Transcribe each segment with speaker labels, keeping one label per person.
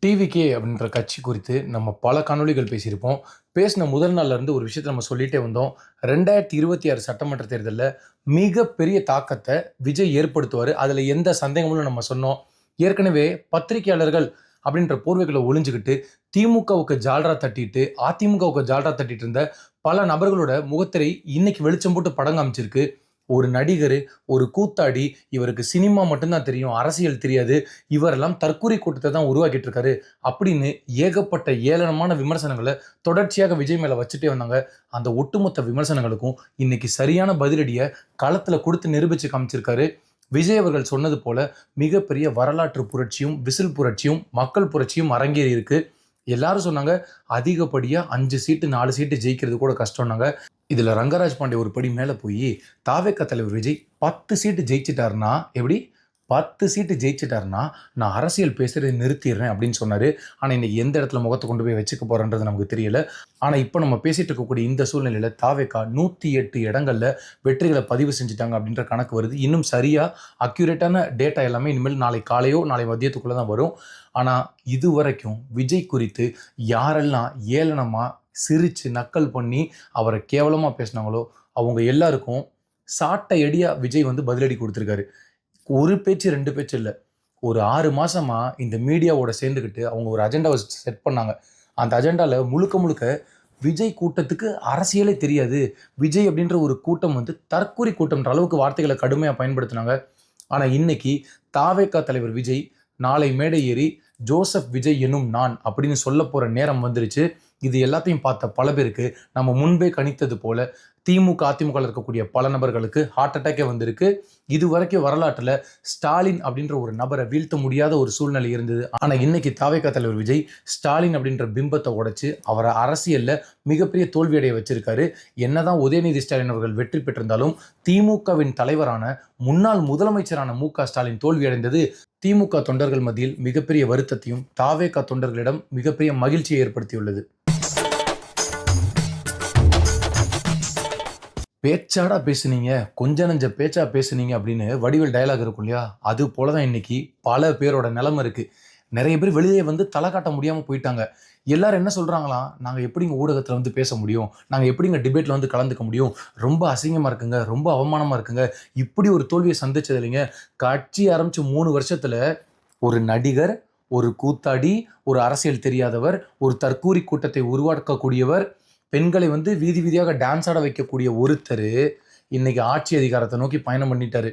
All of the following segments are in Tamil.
Speaker 1: டிவிகே அப்படின்ற கட்சி குறித்து நம்ம பல காணொளிகள் பேசியிருப்போம். பேசின முதல் நாள்ல இருந்து ஒரு விஷயத்த நம்ம சொல்லிட்டே வந்தோம். 2026 சட்டமன்ற தேர்தல்ல மிகப்பெரிய தாக்கத்த விஜய் ஏற்படுத்துவாரு. அதுல எந்த சந்தேகமும் இல்ல நம்ம சொன்னோம். ஏற்கனவே பத்திரிகையாளர்கள் அப்படின்ற போர்வைக்குள்ள ஒளிஞ்சுகிட்டு திமுகவுக்கு ஜால்ரா தட்டிட்டு, அதிமுகவுக்கு ஜால்ரா தட்டிட்டு இருந்த பல நபர்களோட முகத்திரை இன்னைக்கு வெளிச்சம் போட்டு படம் காமிச்சிருக்கு. ஒரு நடிகரு, ஒரு கூத்தாடி, இவருக்கு சினிமா மட்டும் தான் தெரியும், அரசியல் தெரியாது. இவரெல்லாம் தற்கூரி கூட்டத்த தான் உருவாக்கிட்டு இருக்காரு அப்படின்னு ஏகப்பட்ட ஏளனமான விமர்சனங்கள தொடர்ச்சியாக விஜய் மேல வச்சுட்டே வந்தாங்க. அந்த ஒட்டுமொத்த விமர்சனங்களுக்கும் இன்னைக்கு சரியான பதிலடிய களத்துல கொடுத்து நிரூபிச்சு காமிச்சிருக்காரு. விஜய் அவர்கள் சொன்னது போல மிகப்பெரிய வரலாற்று புரட்சியும், விசில் புரட்சியும், மக்கள் புரட்சியும் அரங்கேறி இருக்கு. எல்லாரும் சொன்னாங்க அதிகப்படியா 5 சீட்டு 4 சீட்டு ஜெயிக்கிறது கூட கஷ்டம்னாங்க. இதுல ரங்கராஜ் பாண்டே ஒரு படி மேல போய் தாவேகா தலைவர் விஜய் 10 சீட்டு ஜெயிச்சிட்டாருன்னா எப்படி 10 சீட்டு ஜெயிச்சிட்டாருன்னா நான் அரசியல் பேசுறதை நிறுத்திடுறேன் அப்படின்னு சொன்னாரு. ஆனா இன்னைக்கு எந்த இடத்துல முகத்தை கொண்டு போய் வச்சுக்க போறன்றது நமக்கு தெரியல. ஆனா இப்போ நம்ம பேசிட்டு இருக்கக்கூடிய இந்த சூழ்நிலையில தாவேகா 108 இடங்கள்ல வெற்றிகளை பதிவு செஞ்சுட்டாங்க அப்படின்ற கணக்கு வருது. இன்னும் சரியா அக்யூரேட்டான டேட்டா எல்லாமே இனிமேல் நாளை காலையோ நாளை மதியத்துக்குள்ள தான் வரும். ஆனா இது வரைக்கும் விஜய் குறித்து யாரெல்லாம் ஏளனமா சிரிச்சு நக்கல் பண்ணி அவரை கேவலமா பேசினாங்களோ அவங்க எல்லாருக்கும் சாட்டை அடியா விஜய் பதிலடி கொடுத்துருக்காரு. ஒரு பேச்சு 2 பேச்சு இல்லை, ஒரு 6 மாசமா இந்த மீடியாவோட சேர்ந்துக்கிட்டு அவங்க ஒரு அஜெண்டாவை செட் பண்ணாங்க. அந்த அஜெண்டால முழுக்க முழுக்க விஜய் கூட்டத்துக்கு அரசியலே தெரியாது, விஜய் அப்படின்ற ஒரு கூட்டம் தற்கூரி கூட்டம்ன்ற அளவுக்கு வார்த்தைகளை கடுமையாக பயன்படுத்தினாங்க. ஆனால் இன்னைக்கு தாவேகா தலைவர் விஜய் நாளை மேடை ஏறி ஜோசப் விஜய் எனும் நான் அப்படின்னு சொல்ல போற நேரம் வந்துருச்சு. இது எல்லாத்தையும் பார்த்த பல பேருக்கு நம்ம முன்பே கணித்தது போல திமுக அதிமுக இருக்கக்கூடிய பல நபர்களுக்கு ஹார்ட் அட்டாக்கே வந்திருக்கு. இது வரைக்கும் வரலாற்றுல ஸ்டாலின் அப்படின்ற ஒரு நபரை வீழ்த்த முடியாத ஒரு சூழ்நிலை இருந்தது. ஆனா இன்னைக்கு தாவேகா தலைவர் விஜய் ஸ்டாலின் அப்படின்ற பிம்பத்தை உடைச்சு அவரை அரசியல்ல மிகப்பெரிய தோல்வியடைய வச்சிருக்காரு. என்னதான் உதயநிதி ஸ்டாலின் அவர்கள் வெற்றி பெற்றிருந்தாலும் திமுகவின் தலைவரான முன்னாள் முதலமைச்சரான மு.க. ஸ்டாலின் தோல்வியடைந்தது திமுக தொண்டர்கள் மத்தியில் மிகப்பெரிய வருத்தத்தையும் தாவேகா தொண்டர்களிடம் மிகப்பெரிய மகிழ்ச்சியை ஏற்படுத்தியுள்ளது. பேச்சாடா பேசுனீங்க, கொஞ்ச நஞ்ச பேச்சா பேசுனீங்க அப்படின்னு வடிவேல் டயலாக் இருக்கும் இல்லையா, அது போலதான் இன்னைக்கு பல பேரோட நிலைமை இருக்கு. நிறைய பேர் வெளியே தலை காட்ட முடியாம போயிட்டாங்க. எல்லாரும் என்ன சொல்றாங்களாம், நாங்க எப்படிங்க ஊடகத்துல பேச முடியும், நாங்க எப்படிங்க டிபேட்ல கலந்துக்க முடியும், ரொம்ப அசிங்கமா இருக்குங்க, ரொம்ப அவமானமா இருக்குங்க, இப்படி ஒரு தோல்வியை சந்திச்சது இல்லைங்க. கட்சி ஆரம்பிச்சு 3 வருஷத்துல ஒரு நடிகர், ஒரு கூத்தாடி, ஒரு அரசியல் தெரியாதவர், ஒரு தற்கூரி கூட்டத்தை உருவாக்கக்கூடியவர், பெண்களை வீதி வீதியாக டான்ஸ் ஆட வைக்கக்கூடிய ஒருத்தர் இன்னைக்கு ஆட்சி அதிகாரத்தை நோக்கி பயணம் பண்ணிட்டாரு.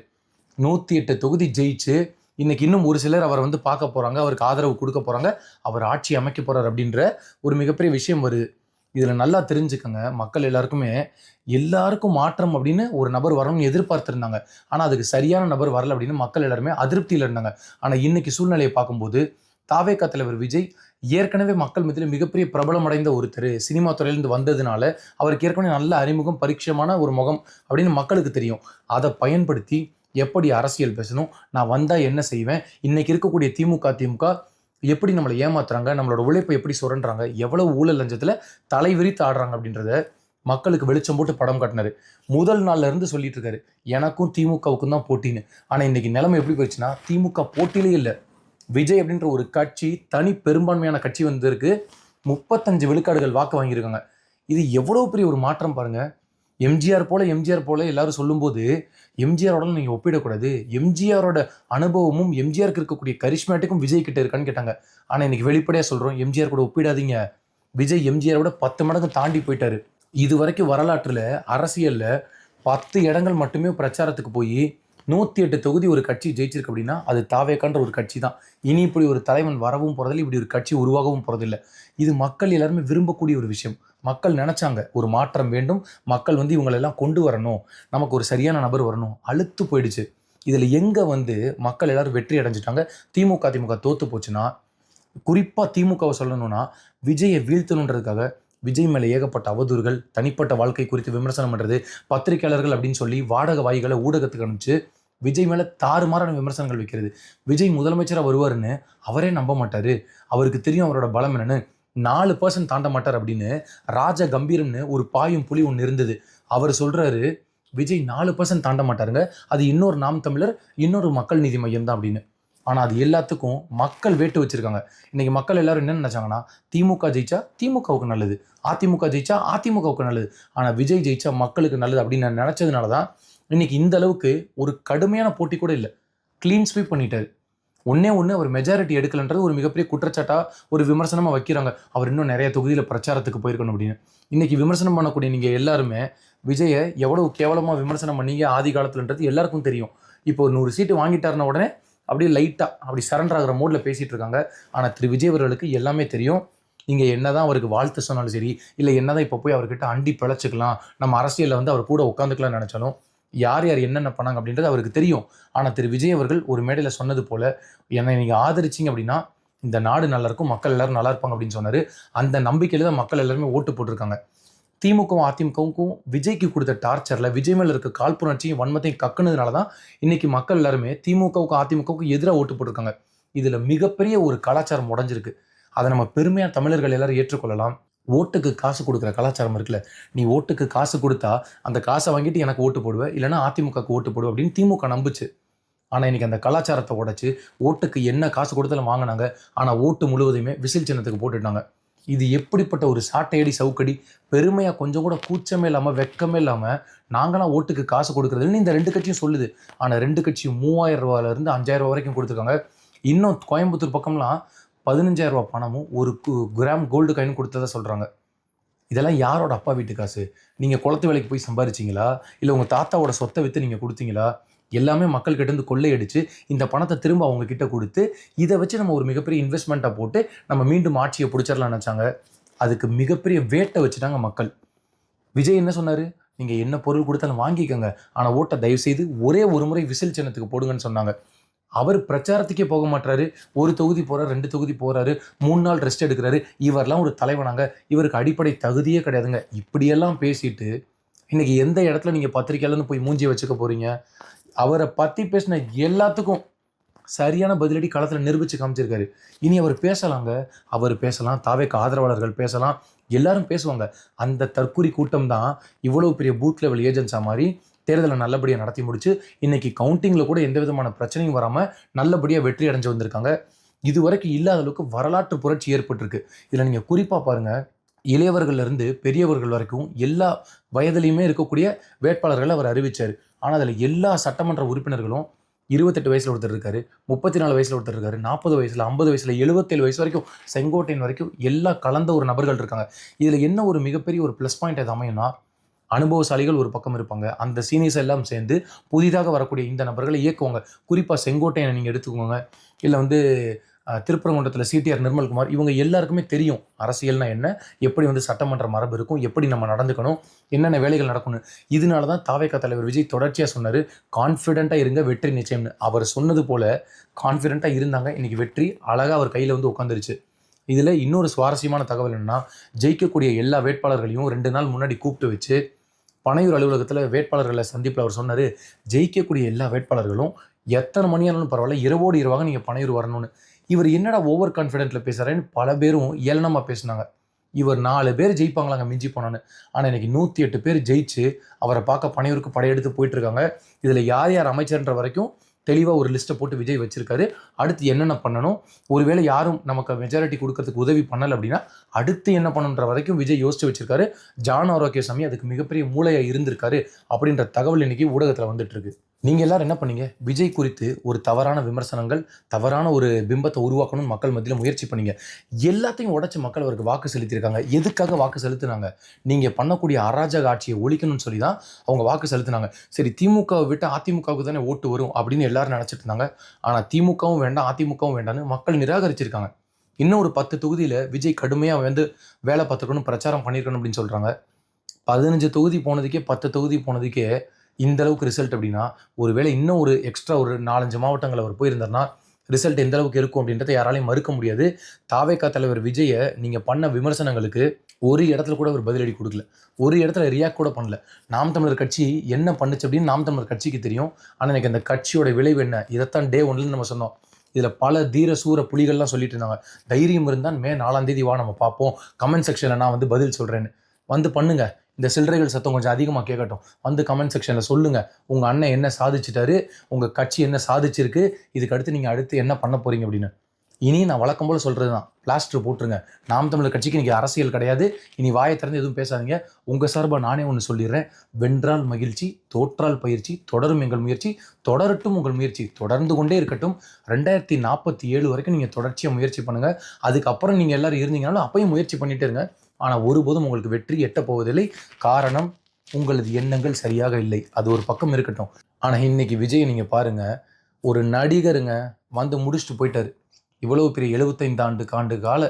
Speaker 1: 108 தொகுதி ஜெயிச்சு இன்னைக்கு இன்னும் ஒரு சிலர் அவரை பார்க்க போறாங்க, அவருக்கு ஆதரவு கொடுக்க போறாங்க, அவர் ஆட்சி அமைக்க போறார் அப்படின்ற ஒரு மிகப்பெரிய விஷயம் வருது. இதுல நல்லா தெரிஞ்சுக்கங்க, மக்கள் எல்லாருக்கும் மாற்றம் அப்படின்னு ஒரு நபர் வரணும்னு எதிர்பார்த்திருந்தாங்க. ஆனா அதுக்கு சரியான நபர் வரல அப்படின்னு மக்கள் எல்லாருமே அதிருப்தியில இருந்தாங்க. ஆனா இன்னைக்கு சூழ்நிலையை பார்க்கும்போது தாவேகா தலைவர் விஜய் ஏற்கனவே மக்கள் மத்தியில் மிகப்பெரிய பிரபலம் அடைந்த ஒருத்தர், சினிமா துறையிலிருந்து வந்ததுனால அவருக்கு ஏற்கனவே நல்ல அறிமுகம், பரிட்சயமான ஒரு முகம் அப்படின்னு மக்களுக்கு தெரியும். அதை பயன்படுத்தி எப்படி அரசியல் பேசணும், நான் வந்தா என்ன செய்வேன், இன்னைக்கு இருக்கக்கூடிய திமுக எப்படி நம்மளை ஏமாத்துறாங்க, நம்மளோட உழைப்பை எப்படி சுரண்டுறாங்க, எவ்வளவு ஊழல் லஞ்சத்துல தலை விரித்து ஆடுறாங்க அப்படின்றத மக்களுக்கு வெளிச்சம் போட்டு படம் காட்டினாரு. முதல் நாள்ல இருந்து சொல்லிட்டு இருக்காரு எனக்கும் திமுகவுக்கும் தான் போட்டின்னு. ஆனா இன்னைக்கு நிலைமை எப்படி போயிடுச்சுன்னா திமுக போட்டியிலே இல்லை. விஜய் அப்படின்ற ஒரு கட்சி தனி பெரும்பான்மையான கட்சி இருக்கு. 35 விழுக்காடுகள் வாக்கு வாங்கியிருக்காங்க. இது எவ்வளவு பெரிய ஒரு மாற்றம் பாருங்க. எம்ஜிஆர் போல எல்லாரும் சொல்லும்போது எம்ஜிஆரோட நீங்க ஒப்பிடக்கூடாது, எம்ஜிஆரோட அனுபவமும் எம்ஜிஆருக்கு இருக்கக்கூடிய கரிஷ்மேட்டிக்கும் விஜய் கிட்ட இருக்கான்னு கேட்டாங்க. ஆனா இன்னைக்கு வெளிப்படையா சொல்றோம், எம்ஜிஆர் கூட ஒப்பிடாதீங்க. விஜய் எம்ஜிஆரோட 10 மடங்கு தாண்டி போயிட்டாரு. இது வரைக்கும் வரலாற்றுல அரசியல்ல 10 இடங்கள் மட்டுமே பிரச்சாரத்துக்கு போய் 108 தொகுதி ஒரு கட்சி ஜெயிச்சிருக்கு அப்படின்னா அது தாவேகான்ற ஒரு கட்சி தான். இனி இப்படி ஒரு தலைவன் வரவும் போறதில்லை, இப்படி ஒரு கட்சி உருவாகவும் போறதில்லை. இது மக்கள் எல்லாருமே விரும்பக்கூடிய ஒரு விஷயம். மக்கள் நினைச்சாங்க ஒரு மாற்றம் வேண்டும், மக்கள் இவங்களெல்லாம் கொண்டு வரணும், நமக்கு ஒரு சரியான நபர் வரணும், அழுத்து போயிடுச்சு. இதுல எங்க மக்கள் எல்லாரும் வெற்றி அடைஞ்சிட்டாங்க, திமுக தோத்து போச்சுன்னா, குறிப்பா திமுகவை சொல்லணும்னா விஜயை வீழ்த்தணுன்றதுக்காக விஜய் மேல ஏகப்பட்ட அவதூறுகள், தனிப்பட்ட வாழ்க்கை குறித்து விமர்சனம் பண்றது, பத்திரிகையாளர்கள் அப்படின்னு சொல்லி வாடகை வாய்களை ஊடகத்துக்கு அனுப்பிச்சு விஜய் மேல தாறுமாறான விமர்சனங்கள் வைக்கிறது. விஜய் முதலமைச்சரா வருவாருன்னு அவரே நம்ப மாட்டாரு, அவருக்கு தெரியும் அவரோட பலம் என்னன்னு, 4% தாண்ட மாட்டார் அப்படின்னு ராஜ கம்பீரம்னு ஒரு பாயும் புலி ஒன்று இருந்தது. அவர் சொல்றாரு விஜய் 4% தாண்ட மாட்டாருங்க, அது இன்னொரு நாம் தமிழர், இன்னொரு மக்கள் நீதி மையம் தான் அப்படின்னு. ஆனால் அது எல்லாத்துக்கும் மக்கள் வேட்டு வச்சிருக்காங்க. இன்னைக்கு மக்கள் எல்லாரும் என்ன நினைச்சாங்கன்னா, திமுக ஜெயிச்சா திமுகவுக்கு நல்லது, அதிமுக ஜெயிச்சா அதிமுகவுக்கு நல்லது, ஆனால் விஜய் ஜெயிச்சா மக்களுக்கு நல்லது அப்படின்னு நான் நினைச்சதுனால தான் இன்னைக்கு இந்த அளவுக்கு ஒரு கடுமையான போட்டி கூட இல்லை. கிளீன் ஸ்வீப் பண்ணிட்டாரு. ஒன்னே ஒன்று, அவர் மெஜாரிட்டி எடுக்கலன்றது ஒரு மிகப்பெரிய குற்றச்சாட்டா ஒரு விமர்சனமாக வைக்கிறாங்க. அவர் இன்னும் நிறைய தொகுதியில் பிரச்சாரத்துக்கு போயிருக்கணும் அப்படின்னு. இன்னைக்கு விமர்சனம் பண்ணக்கூடிய நீங்கள் எல்லாருமே விஜயை எவ்வளவு கேவலமாக விமர்சனம் பண்ணீங்க ஆதி காலத்துலன்றது எல்லாருக்கும் தெரியும். இப்போ ஒரு 100 சீட்டு வாங்கிட்டாருன உடனே அப்படியே லைட்டாக அப்படி சரண்டர் ஆகிற மோடில் பேசிகிட்டு இருக்காங்க. ஆனால் திரு விஜய் அவர்களுக்கு எல்லாமே தெரியும். நீங்கள் என்னதான் அவருக்கு வாழ்த்து சொன்னாலும் சரி, இல்லை என்னதான் இப்போ போய் அவர்கிட்ட அண்டி பிழைச்சிக்கலாம், நம்ம அரசியலில் வந்து அவர் கூட உட்காந்துக்கலாம்னு நினச்சாலும் யார் யார் என்னென்ன பண்ணாங்க அப்படின்றது அவருக்கு தெரியும். ஆனால் திரு விஜய் அவர்கள் ஒரு மேடையில் சொன்னது போல, என்னை நீங்கள் ஆதரிச்சிங்க அப்படின்னா இந்த நாடு நல்லா இருக்கும், மக்கள் எல்லாரும் நல்லா இருப்பாங்க அப்படின்னு சொன்னார். அந்த நம்பிக்கையில் தான் மக்கள் எல்லாருமே ஓட்டு போட்டிருக்காங்க. திமுகவும் அதிமுகவுக்கும் விஜய்க்கு கொடுத்த டார்ச்சரில் விஜய் மேலே இருக்க காழ்ப்புணர்ச்சியும் வன்மத்தையும் கக்குனதுனால தான் இன்னைக்கு மக்கள் எல்லாருமே திமுகவுக்கும் அதிமுகவுக்கும் எதிராக ஓட்டு போட்டிருக்காங்க. இதில் மிகப்பெரிய ஒரு கலாச்சாரம் உடஞ்சிருக்கு. அதை நம்ம பெருமையாக தமிழர்கள் எல்லாரும் ஏற்றுக்கொள்ளலாம். ஓட்டுக்கு காசு கொடுக்குற கலாச்சாரம் இருக்குல்ல, நீ ஓட்டுக்கு காசு கொடுத்தா அந்த காசை வாங்கிட்டு எனக்கு ஓட்டு போடுவேன், இல்லைனா அதிமுகவுக்கு ஓட்டு போடுவேன் அப்படின்னு திமுக நம்புச்சு. ஆனால் இன்றைக்கி அந்த கலாச்சாரத்தை உடைச்சு ஓட்டுக்கு என்ன காசு கொடுத்தாலும் வாங்கினாங்க. ஆனால் ஓட்டு முழுவதையுமே விசில் சின்னத்துக்கு போட்டுட்டாங்க. இது எப்படிப்பட்ட ஒரு சாட்டையடி சவுக்கடி! பெருமையாக கொஞ்சம் கூட கூச்சமே இல்லாமல் வெக்கமே இல்லாமல் நாங்களாம் ஓட்டுக்கு காசு கொடுக்குறதுன்னு இந்த 2 கட்சியும் சொல்லுது. ஆனால் 2 கட்சியும் 3000 ரூபாயிலிருந்து 5000 ரூபா வரைக்கும் கொடுத்துருக்காங்க. இன்னும் கோயம்புத்தூர் பக்கம்லாம் 15,000 ரூபா பணமும் ஒரு கிராம் கோல்டு காயின் கொடுத்ததா சொல்கிறாங்க. இதெல்லாம் யாரோட அப்பா வீட்டு காசு? நீங்கள் குளத்து வேலைக்கு போய் சம்பாரிச்சிங்களா, இல்லை உங்கள் தாத்தாவோட சொத்தை விற்று நீங்கள் கொடுத்தீங்களா? எல்லாமே மக்கள்கிட்டேருந்து கொள்ளையடிச்சு இந்த பணத்தை திரும்ப அவங்க கிட்ட கொடுத்து இதை வச்சு நம்ம ஒரு மிகப்பெரிய இன்வெஸ்ட்மெண்ட்டாக போட்டு நம்ம மீண்டும் ஆட்சியை பிடிச்சிடலாம்னு நினச்சாங்க. அதுக்கு மிகப்பெரிய வேட்டை வச்சுட்டாங்க மக்கள். விஜய் என்ன சொன்னார்? நீங்கள் என்ன பொருள் கொடுத்தாலும் வாங்கிக்கோங்க, ஆனால் ஓட்டை தயவுசெய்து ஒரே ஒரு முறை விசில் சின்னத்துக்கு போடுங்கன்னு சொன்னாங்க. அவர் பிரச்சாரத்துக்கே போக மாட்டாரு. ஒரு தொகுதி போகிறார், 2 தொகுதி போகிறாரு, 3 நாள் ரெஸ்ட் எடுக்கிறாரு. இவரெல்லாம் ஒரு தலைவனாங்க? இவருக்கு அடிப்படை தகுதியே கிடையாதுங்க. இப்படியெல்லாம் பேசிட்டு இன்னைக்கு எந்த இடத்துல நீங்கள் பத்திரிக்கையிலேருந்து போய் மூஞ்சியை வச்சுக்க போகிறீங்க? அவரை பற்றி பேசின எல்லாத்துக்கும் சரியான பதிலடி களத்தில் நிரூபித்து காமிச்சிருக்காரு. இனி அவர் பேசலாங்க, அவர் பேசலாம், தாவேக்கு ஆதரவாளர்கள் பேசலாம், எல்லாரும் பேசுவாங்க. அந்த தற்குறி கூட்டம் தான் இவ்வளோ பெரிய பூத் லெவல் ஏஜென்ட்ஸாக மாதிரி தேர்தலை நல்லபடியாக நடத்தி முடிச்சு இன்னைக்கு கவுண்டிங்கில் கூட எந்த விதமான பிரச்சனையும் வராமல் நல்லபடியாக வெற்றி அடைஞ்சு வந்திருக்காங்க. இது வரைக்கும் இல்லாத அளவுக்கு வரலாற்று புரட்சி ஏற்பட்டிருக்கு. இதில் நீங்கள் குறிப்பாக பாருங்கள், இளையவர்கள்லேருந்து பெரியவர்கள் வரைக்கும் எல்லா வயதிலையுமே இருக்கக்கூடிய வேட்பாளர்களை அவர் அறிவித்தார். ஆனால் அதில் எல்லா சட்டமன்ற உறுப்பினர்களும் 28 வயசில் ஒருத்தர் இருக்காரு, 34 வயசில் ஒருத்தர் இருக்காரு, 40 வயசில், 50 வயசில், 77 வயசு வரைக்கும், செங்கோட்டையன் வரைக்கும் எல்லா கலந்த ஒரு நபர்கள் இருக்காங்க. இதில் என்ன ஒரு மிகப்பெரிய ஒரு ப்ளஸ் பாயிண்ட் அது அமையும்னா, அனுபவசாலிகள் ஒரு பக்கம் இருப்பாங்க, அந்த சீனியர்ஸ் எல்லாம் சேர்ந்து புதிதாக வரக்கூடிய இந்த நபர்களை இயக்குவாங்க. குறிப்பாக செங்கோட்டையனை நீங்கள் எடுத்துக்கோங்க, இல்லை வந்து திருப்பரங்குன்றத்தில் சிடிஆர் நிர்மல்குமார், இவங்க எல்லாருக்குமே தெரியும் அரசியல்னா என்ன, எப்படி வந்து சட்டமன்ற மரபு இருக்கும், எப்படி நம்ம நடந்துக்கணும், என்னென்ன வேலைகள் நடக்கணும். இதனால தான் தாவேகா தலைவர் விஜய் தொடர்ச்சியாக சொன்னார், கான்ஃபிடென்ட்டாக இருங்க, வெற்றி நிச்சயம்னு. அவர் சொன்னது போல் கான்ஃபிடென்ட்டாக இருந்தாங்க. இன்றைக்கி வெற்றி அழகாக அவர் கையில் வந்து உட்காந்துருச்சு. இதில் இன்னொரு சுவாரஸ்யமான தகவல் என்னென்னா, ஜெயிக்கக்கூடிய எல்லா வேட்பாளர்களையும் 2 நாள் முன்னாடி கூப்பிட்டு வச்சு பனையூர் அலுவலகத்தில் வேட்பாளர்களை சந்திப்பில் அவர் சொன்னார், ஜெயிக்கக்கூடிய எல்லா வேட்பாளர்களும் எத்தனை மணியானாலும் பரவாயில்ல, இரவோடு இரவாக நீங்கள் பனையூர் வரணும்னு. இவர் என்னடா ஓவர் கான்ஃபிடென்ட்டில் பேசுகிறாருன்னு பல பேரும் ஏளனமாக பேசினாங்க. இவர் 4 பேர் ஜெயிப்பாங்களாங்க மிஞ்சி போனான்னு. ஆனால் இன்றைக்கி 108 பேர் ஜெயிச்சு அவரை பார்க்க பனையூருக்கு படையெடுத்து போயிட்டுருக்காங்க. இதில் யார் யார் அமைச்சர்ன்ற வரைக்கும் தெளிவாக ஒரு லிஸ்ட்டை போட்டு விஜய் வச்சிருக்காரு. அடுத்து என்னென்ன பண்ணணும், ஒருவேளை யாரும் நமக்கு மெஜாரிட்டி கொடுக்கறதுக்கு உதவி பண்ணலை அப்படின்னா அடுத்து என்ன பண்ணணுன்ற வரைக்கும் விஜய் யோசிச்சு வச்சிருக்காரு. ஜான் ஆரோக்கியசாமி அதுக்கு மிகப்பெரிய மூளையாக இருந்திருக்காரு அப்படின்ற தகவல் இன்னைக்கு ஊடகத்தில் வந்துட்டு இருக்கு. நீங்கள் எல்லாரும் என்ன பண்ணீங்க? விஜய் குறித்து ஒரு தவறான விமர்சனங்கள், தவறான ஒரு பிம்பத்தை உருவாக்கணும்னு மக்கள் மத்தியில் முயற்சி பண்ணீங்க. எல்லாத்தையும் உடச்சி மக்கள் அவருக்கு வாக்கு செலுத்தியிருக்காங்க. எதுக்காக வாக்கு செலுத்தினாங்க? நீங்கள் பண்ணக்கூடிய அராஜக ஆட்சியை ஒழிக்கணும்னு சொல்லி தான் அவங்க வாக்கு செலுத்தினாங்க. சரி, திமுகவை விட்டு அதிமுகவுக்கு தானே ஓட்டு வரும் அப்படின்னு எல்லாரும் நினச்சிட்டு இருந்தாங்க. ஆனால் திமுகவும் வேண்டாம், அதிமுகவும் வேண்டாம்னு மக்கள் நிராகரிச்சிருக்காங்க. இன்னும் ஒரு 10 தொகுதியில் விஜய் கடுமையாக வந்து வேலை பார்த்துக்கணும், பிரச்சாரம் பண்ணியிருக்கணும் அப்படின்னு சொல்கிறாங்க. 15 தொகுதி போனதுக்கே 10 தொகுதி போனதுக்கே இந்த அளவுக்கு ரிசல்ட் அப்படின்னா, ஒருவேளை இன்னும் ஒரு எக்ஸ்ட்ரா ஒரு 4-5 மாவட்டங்கள் அவர் போயிருந்தார்னா ரிசல்ட் எந்த அளவுக்கு இருக்கும் அப்படின்றத யாராலையும் மறுக்க முடியாது. தாவேகா தலைவர் விஜயை நீங்கள் பண்ண விமர்சனங்களுக்கு ஒரு இடத்துல கூட அவர் பதிலடி கொடுக்கல, ஒரு இடத்துல ரியாக்ட் கூட பண்ணல. நாம் தமிழர் கட்சி என்ன பண்ணுச்சு அப்படின்னு நாம் தமிழர் கட்சிக்கு தெரியும். ஆனால் எனக்கு அந்த கட்சியோட விளைவு என்ன, இதைத்தான் டே 1லேருந்து நம்ம சொன்னோம். இதில் பல தீர சூர புலிகள்லாம் சொல்லிட்டு இருந்தாங்க, தைரியம் இருந்தால் மே 4ஆம் தேதி வா, நம்ம பார்ப்போம், கமெண்ட் செக்ஷனில் நான் வந்து பதில் சொல்கிறேன்னு. வந்து பண்ணுங்க. இந்த சில்லறைகள் சத்தம் கொஞ்சம் அதிகமாக கேட்கட்டும். வந்து கமெண்ட் செக்ஷனில் சொல்லுங்கள், உங்கள் அண்ணன் என்ன சாதிச்சிட்டாரு, உங்கள் கட்சி என்ன சாதிச்சிருக்கு, இதுக்கு அடுத்து என்ன பண்ண போகிறீங்க அப்படின்னு. இனி நான் வழக்கம் போல் சொல்கிறது தான், பிளாஸ்டர் போட்டுருங்க. நாம் தமிழர் கட்சிக்கு இன்றைக்கி அரசியல் கிடையாது. இனி வாயை திறந்து எதுவும் பேசாதீங்க. உங்கள் சார்பாக நானே ஒன்று சொல்லிடுறேன். வென்றால் மகிழ்ச்சி, தோற்றால் பயிற்சி, தொடரும் எங்கள் முயற்சி, தொடரட்டும் உங்கள் முயற்சி, தொடர்ந்து கொண்டே இருக்கட்டும். 2047 வரைக்கும் நீங்கள் தொடர்ச்சியாக முயற்சி பண்ணுங்கள். அதுக்கப்புறம் நீங்கள் எல்லோரும் இருந்தீங்கனாலும் அப்பையும் முயற்சி பண்ணிகிட்டே இருங்க. ஆனால் ஒருபோதும் உங்களுக்கு வெற்றி எட்ட போவதில்லை. காரணம், உங்களது எண்ணங்கள் சரியாக இல்லை. அது ஒரு பக்கம் இருக்கட்டும். ஆனால் இன்னைக்கு விஜய் நீங்கள் பாருங்கள், ஒரு நடிகருங்க வந்து முடிச்சுட்டு போயிட்டார். இவ்வளவு பெரிய 75 ஆண்டு கால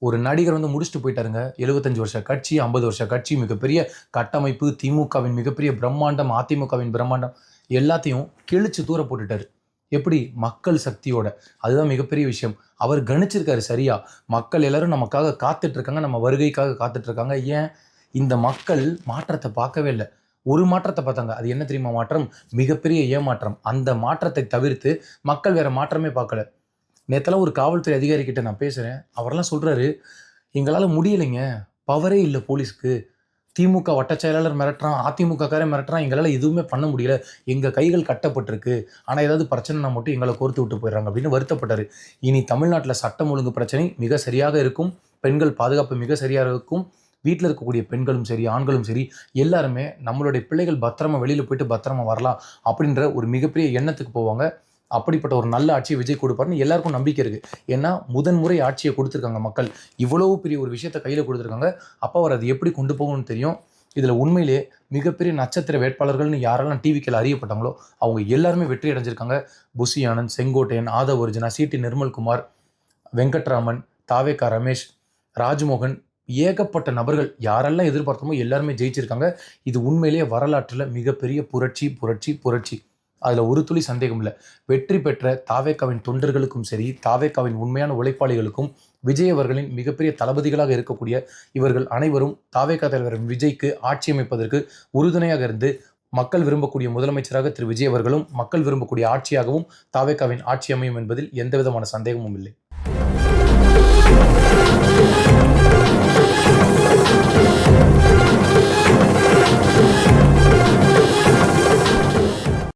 Speaker 1: ஒரு நடிகர் வந்து முடிச்சுட்டு போயிட்டாருங்க. 75 வருஷ கட்சி, 50 வருஷ கட்சி, மிகப்பெரிய கட்டமைப்பு, திமுகவின் மிகப்பெரிய பிரம்மாண்டம், அதிமுகவின் பிரம்மாண்டம், எல்லாத்தையும் கிழிச்சு தூர போட்டுட்டாரு. எப்படி? மக்கள் சக்தியோட. அதுதான் மிகப்பெரிய விஷயம். அவர் கணிச்சிருக்காரு சரியா. மக்கள் எல்லாரும் நமக்காக காத்துட்டு இருக்காங்க, நம்ம வருகைக்காக காத்துட்டு இருக்காங்க. ஏன்? இந்த மக்கள் மாற்றத்தை பார்க்கவே இல்லை. ஒரு மாற்றத்தை பார்த்தாங்க. அது என்ன தெரியுமா மாற்றம்? மிகப்பெரிய ஏமாற்றம். அந்த மாற்றத்தை தவிர்த்து மக்கள் வேற மாற்றமே பார்க்கல. நேற்றெல்லாம் ஒரு காவல்துறை அதிகாரிக்கிட்ட நான் பேசுகிறேன். அவரெல்லாம் சொல்கிறாரு, எங்களால் முடியலைங்க, பவரே இல்லை போலீஸ்க்கு. திமுக வட்டச் செயலாளர் மிரட்டுறான், அதிமுகக்காரன் மிரட்டுறான், எங்களால் எதுவுமே பண்ண முடியல, எங்கள் கைகள் கட்டப்பட்டிருக்கு, ஆனால் ஏதாவது பிரச்சனைனா மட்டும் எங்களை கோர்த்து விட்டு போயிடுறாங்க அப்படின்னு வருத்தப்பட்டார். இனி தமிழ்நாட்டில் சட்டம் ஒழுங்கு பிரச்சனை மிக சரியாக இருக்கும், பெண்கள் பாதுகாப்பு மிக சரியாக இருக்கும். வீட்டில் இருக்கக்கூடிய பெண்களும் சரி, ஆண்களும் சரி, எல்லாருமே நம்மளுடைய பிள்ளைகள் பத்திரமா வெளியில் போயிட்டு பத்திரமா வரலாம் அப்படின்ற ஒரு மிகப்பெரிய எண்ணத்துக்கு போவாங்க. அப்படிப்பட்ட ஒரு நல்ல ஆட்சியை விஜய் கொடுப்பாருன்னு எல்லாருக்கும் நம்பிக்கை இருக்குது. ஏன்னா முதன்முறை ஆட்சியை கொடுத்துருக்காங்க மக்கள். இவ்வளவு பெரிய ஒரு விஷயத்தை கையில் கொடுத்துருக்காங்க. அப்போ அவர் அது எப்படி கொண்டு போகணும்னு தெரியும். இதில் உண்மையிலே மிகப்பெரிய நட்சத்திர வேட்பாளர்கள்னு யாரெல்லாம் டிவிக்கில் அறியப்பட்டாங்களோ அவங்க எல்லாருமே வெற்றி அடைஞ்சிருக்காங்க. புசி ஆனந்த், செங்கோட்டையன், ஆதவ் அர்ஜுனா, சிடி நிர்மல்குமார், வெங்கட்ராமன், தாவேகா ரமேஷ், ராஜ்மோகன், ஏகப்பட்ட நபர்கள் யாரெல்லாம் எதிர்பார்த்தோமோ எல்லாருமே ஜெயிச்சிருக்காங்க. இது உண்மையிலேயே வரலாற்றில் மிகப்பெரிய புரட்சி புரட்சி புரட்சி. அதில் ஒரு துளி சந்தேகம் இல்லை. வெற்றி பெற்ற தாவேகாவின் தொண்டர்களுக்கும் சரி, தாவேகாவின் உண்மையான உழைப்பாளிகளுக்கும், விஜய் அவர்களின் மிகப்பெரிய தளபதிகளாக இருக்கக்கூடிய இவர்கள் அனைவரும் தாவேகா தலைவர் விஜய்க்கு ஆட்சி அமைப்பதற்கு உறுதுணையாக இருந்து மக்கள் விரும்பக்கூடிய முதலமைச்சராக திரு விஜய் அவர்களும், மக்கள் விரும்பக்கூடிய ஆட்சியாகவும் தாவேகாவின் ஆட்சி அமையும் என்பதில் எந்தவிதமான சந்தேகமும் இல்லை.